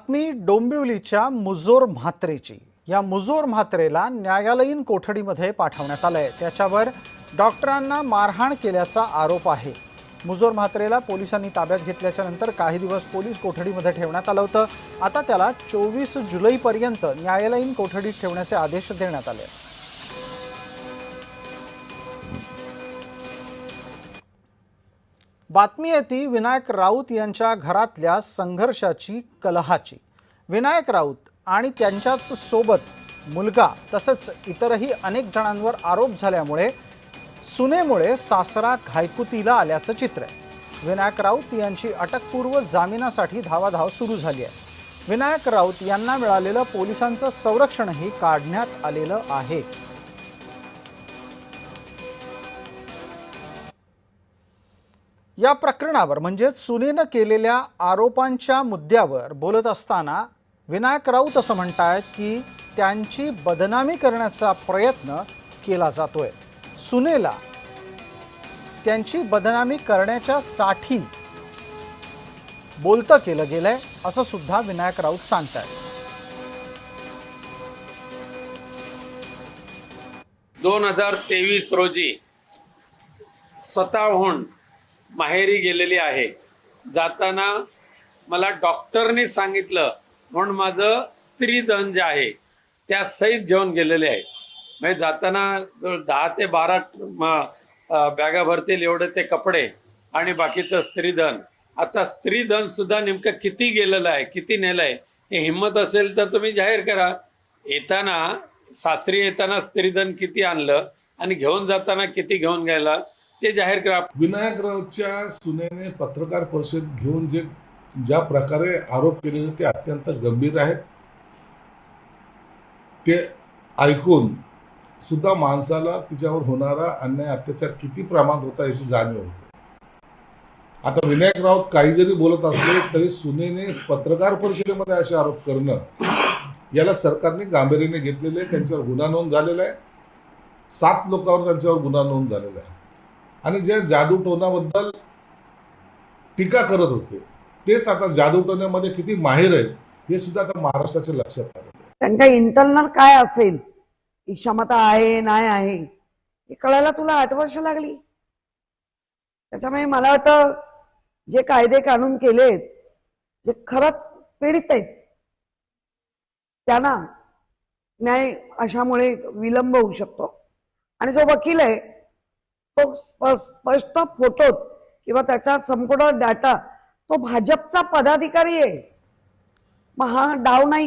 बातमी डोंबिवलीच्या मुजोर म्हात्रेची। या मुजोर म्हात्रेला न्यायालयीन कोठडीमध्ये पाठवण्यात आलंय। त्याच्यावर डॉक्टरांना मारहाण केल्याचा आरोप आहे। मुजोर म्हात्रेला पोलिसांनी ताब्यात घेतल्याच्या नंतर काही दिवस पोलीस कोठडीमध्ये ठेवण्यात आलं होतं। आता त्याला 24 जुलैपर्यंत न्यायालयीन कोठडीत ठेवण्याचे आदेश देण्यात आले। बातमी येते विनायक राऊत यांच्या घरातल्या संघर्षाची, कलहाची। विनायक राऊत आणि त्यांच्याच सोबत मुलगा तसंच इतरही अनेक जणांवर आरोप झाल्यामुळे सुनेमुळे सासरा घायकुतीला आल्याचं चित्र आहे। विनायक राऊत यांची अटकपूर्व जामिनासाठी धावाधाव सुरू झाली आहे। विनायक राऊत यांना मिळालेलं पोलिसांचं संरक्षणही काढण्यात आलेलं आहे। या प्रकरणावर म्हणजे सुनेनं केलेल्या आरोपांच्या मुद्द्यावर बोलत असताना विनायक राऊत असं म्हणतायत की त्यांची बदनामी करण्याचा प्रयत्न केला जातोय। सुनेला त्यांची बदनामी करण्याच्यासाठी बोलतं केलं गेलंय असं सुद्धा विनायक राऊत सांगतायत। 2023 रोजी स्वतःहून माहेरी गेलेली आहे। जाताना मला डॉक्टरने सांगितलं म्हणून माझं स्त्रीधन जे आहे त्या सहित घेऊन गेलेले आहे। म्हणजे जाताना जवळ 10 ते 12 बॅगा भरतील एवढे ते कपडे आणि बाकीचं स्त्रीधन। आता स्त्रीधन सुद्धा नेमकं किती गेलेलं आहे, किती नेलंय हे हिम्मत असेल तर तुम्ही जाहीर करा। येताना सासरी येताना स्त्रीधन किती आणलं आणि घेऊन जाताना किती घेऊन गेला ते जाहीर करा। विनायक राऊतच्या सुनेने पत्रकार परिषद घेऊन ज्या प्रकारे आरोप केलेले ते अत्यंत गंभीर आहेत। ते ऐकून सुद्धा माणसाला तिच्यावर होणारा अन्याय अत्याचार किती प्रमाणात होता याची जाणीव होते। आता विनायक राऊत काही जरी बोलत असले तरी सुनेने पत्रकार परिषदेमध्ये असे आरोप करणं याला सरकारने गांभीर्याने घेतलेले। त्यांच्यावर गुन्हा नोंद झालेला आहे। 7 लोकांवर त्यांच्यावर गुन्हा नोंद झालेला आहे आणि जे जादूटोणाबद्दल टीका करत होते तेच आता जादूटोण्यामध्ये किती माहिर आहेत हे सुद्धा आता महाराष्ट्राच्या लक्षात आलं। त्यांच्या इंटरनल काय असेल, ही क्षमता आहे नाही आहे हे कळायला तुला 8 वर्ष लागली। त्याच्यामुळे मला वाटतं जे कायदे कानून केलेत, जे खरंच पीडित आहेत त्यांना न्याय अशामुळे विलंब होऊ शकतो। आणि जो वकील आहे तो स्पष्ट फोटोत किंवा त्याचा संपूर्ण डाटा तो भाजपचा पदाधिकारी आहे। मग हा डाव नाही